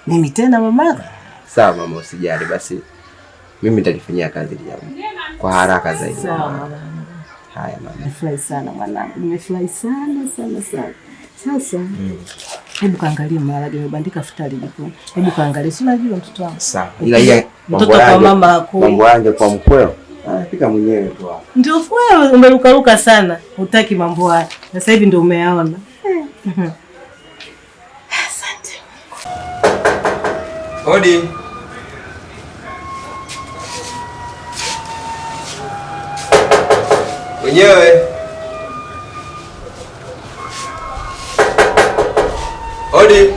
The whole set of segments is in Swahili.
Mimi tena mama? Sawa mama, usijali basi. Mimi nitalifanyia kazi yangu kwa haraka zaidi. Sawa mama. Haya mama. Nimefurahi sana mwanangu. Nimefurahi sana. Sasa hebu kaangalie maharage nimebandika futari jikoni. Hebu kaangalie, si unajua mtoto wangu. Sawa. Ila yeye mtoto kwa mama haku. Mambo yangu kwa mkweo. Pika mwenyewe tu hapo. Ndio wewe umerukaruka sana. Hutaki mambo haya. Sasa hivi ndio umeyaona. Asante. Hodi. Wenyewe. Hodi.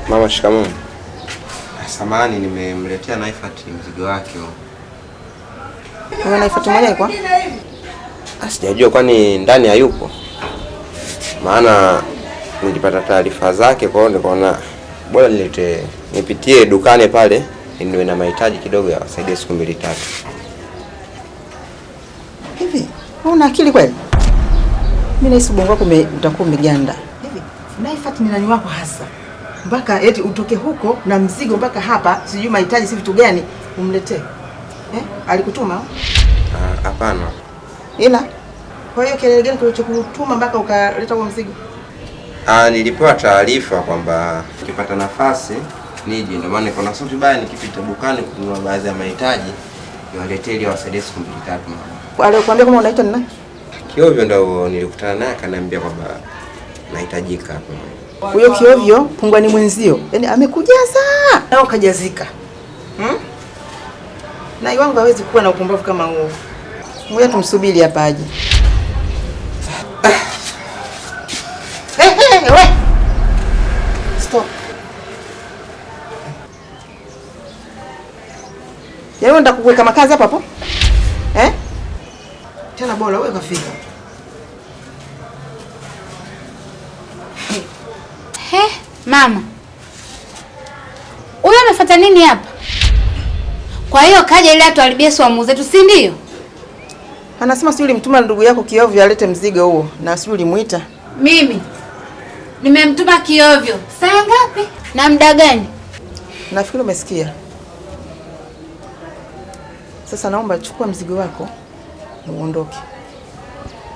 Mama, shikamoo. Samahani, nimemletea Naifat mzigo wake. Wewe Naifat mwenyewe kwa? Sijajua kwani ndani hayupo. Maana nilipata taarifa zake kwa hiyo nikaona bora nipitie dukani pale niwe na mahitaji kidogo ya wasaidia siku 2-3. Hivi, una akili kweli? Mimi nahisi ubongo wako utakuwa umeganda. Hivi, Naifat ni nani wako hasa? Mpaka eti utoke huko na mzigo mpaka hapa, sijui mahitaji si vitu gani umletee. Alikutuma? Hapana. Ila kwa hiyo kelele gani kilichokutuma mpaka ukaleta huo mzigo? Nilipewa taarifa kwamba nikipata nafasi nije, ndio maana niko na sauti baya nikipita dukani kununua baadhi ya mahitaji niwaletee ili wasaidie siku 2-3 mama. Alikwambia kama unaitwa nani? Kiovyo ndio nilikutana naye akaniambia kwamba nahitajika hapo. Huyo Kiovyo pungwani mwenzio. Yaani amekujaza na ukajazika. Na iwangu hawezi kuwa na upumbavu kama huo. Ngoja tumsubiri hapa aje. We. Stop. Yaani unataka kuweka makazi hapa hapo? Tena bora wewe kafika. Mama. Huyo amefuata nini hapa? Kwa hiyo kaja ile atuharibie swamu zetu, si ndio? Anasema si ulimtuma ndugu yako Kiovyo alete mzigo huo na si ulimuita? Mimi nimemtuma Kiovyo. Saa ngapi? Na muda gani? Nafikiri umesikia. Sasa naomba chukua mzigo wako na uondoke.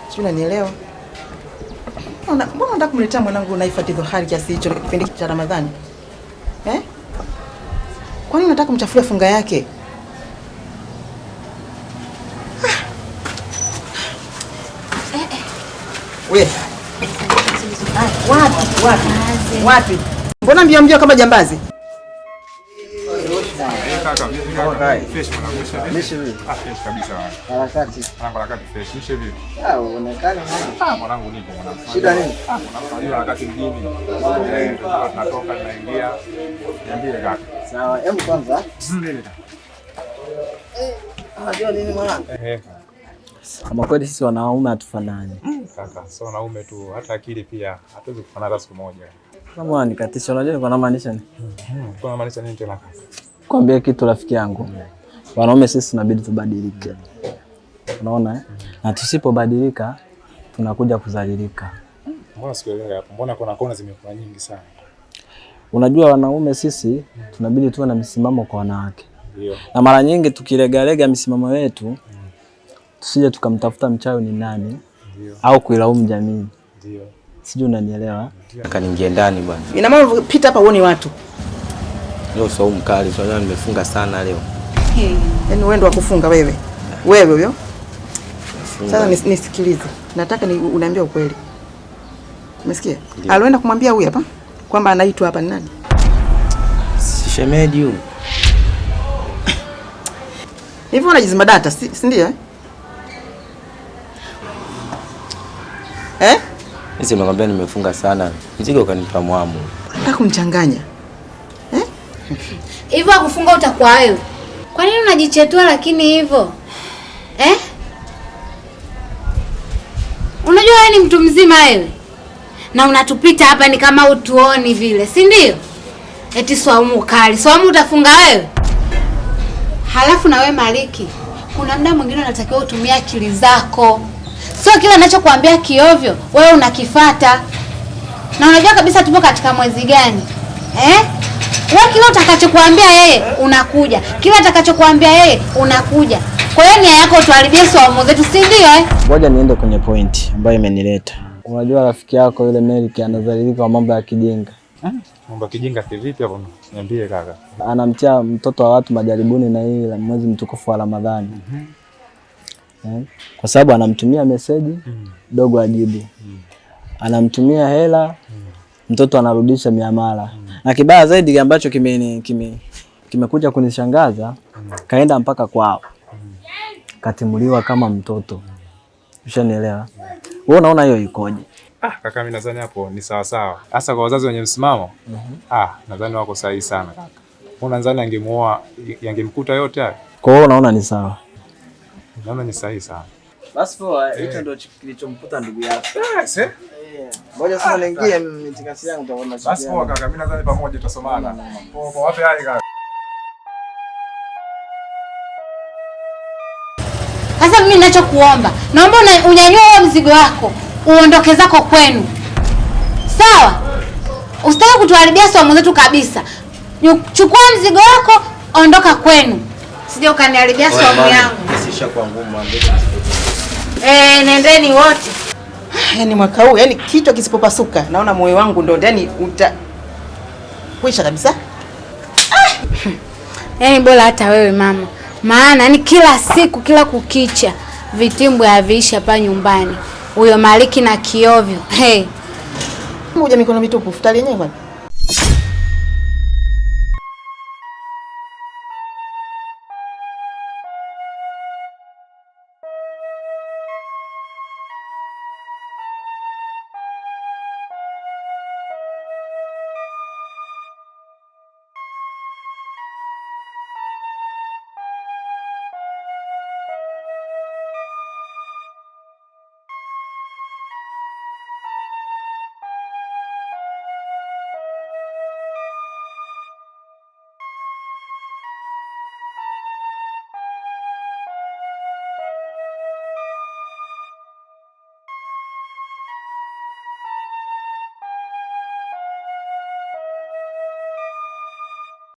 Sio, unanielewa? Mbona unataka kumletea mwanangu Naifat dhohari kiasi hicho kipindi cha Ramadhani? Kwa nini unataka kumchafulia funga yake? We. Wapi? Mbona mbio kama jambazi? Fresh mwanangu. Fresh kabisa. Harakati fresh. Nishe vipi? Unaonekana mwanangu nipo mwanangu. Shida nini? Mwanangu harakati mjini. Tunatoka tunaingia. Niambie kaka. Sawa, hebu kwanza. Ndio kaka. Unajua nini mwanangu? Kama kweli sisi wanaume hatufanani. Kaka, sio wanaume tu, hata akili pia hatuwezi kufanana hata siku moja. Kama nikatisha, unajua niko na maanisha nini? Kwa maanisha nini tena kaka? Kwambia kitu rafiki yangu. Wanaume sisi tunabidi tubadilike. Unaona Na tusipobadilika tunakuja kudhalilika. Mbona sikuelewa hapo? Mbona kuna kona zimekuwa nyingi sana? Unajua wanaume sisi tunabidi tuwe na misimamo kwa wanawake. Ndio. Na mara nyingi tukilegalega misimamo yetu tusije tukamtafuta mchawi ni nani. Ndio. Au kuilaumu jamii. Ndio. Sijui unanielewa? Nataka niingie ndani bwana. Ina maana pita hapa uone watu. Leo saumu kali, sio nimefunga sana leo. Yaani wewe ndo wakufunga wewe. Wewe huyo. Sasa nisikilize. Nataka uniambie ukweli. Umesikia? Alienda kumwambia huyu hapa kwamba anaitwa hapa ni nani? Si shemeji huyu. Hivi unajizima data, si ndio? Sisi nakwambia nimefunga sana. Mzigo ukanipa mwamu. Nataka kumchanganya. Hivyo akufunga utakuwa wewe. Kwa nini unajichetua lakini hivyo? Unajua wewe ni mtu mzima wewe. Na unatupita hapa ni kama utuoni vile, si ndio? Eti swaumu kali. Swaumu utafunga wewe? Halafu na wewe Maliki, kuna muda mwingine unatakiwa utumie akili zako. Sio kila anachokuambia kiovyo wewe unakifuata. Na unajua kabisa tupo katika mwezi gani? Wewe kila utakachokuambia yeye unakuja. Kila atakachokuambia yeye unakuja. Kwa hiyo nia yako tuharibie somo zetu, si ndio? Ngoja niende kwenye point ambayo imenileta. Unajua rafiki yako yule Melki anadhalilika kwa mambo ya kijinga. Mambo ya kijinga kivipi hapo? Niambie kaka. Anamtia mtoto wa watu majaribuni na hii mwezi mtukufu wa Ramadhani. Kwa sababu anamtumia meseji dogo ajibu. Anamtumia hela mtoto anarudisha miamala. Na kibaya zaidi ambacho kimekuja kunishangaza, kaenda mpaka kwao. Katimuliwa kama mtoto. Ushanielewa? Wewe unaona hiyo ikoje? Kaka mimi nadhani hapo ni sawa sawa. Hasa kwa wazazi wenye msimamo. Nadhani wako sahihi sana kaka. Unadhani angemuoa yangemkuta yote haya? Kwa hiyo unaona ni sawa? Naona ni sahihi sana. Basi poa, hicho ndio kilichomkuta ndugu yako. Ngoja sasa niingie mitikasi yangu utaona. Basi poa kaka, mimi nadhani pamoja tutasomana. Poa, wapi hai kaka? Sasa mimi ninachokuomba, naomba unyanyue huo mzigo wako, uondoke zako kwenu. Sawa? Usitaki kutuharibia somo zetu kabisa. Chukua mzigo wako, ondoka kwenu. Sije ukaniharibia somo yangu. Sishakuwa ngumu mambo. Nendeni wote. Yaani mwaka huu, yaani kichwa kisipopasuka, naona moyo wangu ndo yaani kuisha kabisa. Yaani bora hata wewe mama. Maana yani kila siku kila kukicha vitimbwe haviishi hapa nyumbani. Huyo Maliki na kiovyo. Moja mikono mitupu futari yenyewe bwana.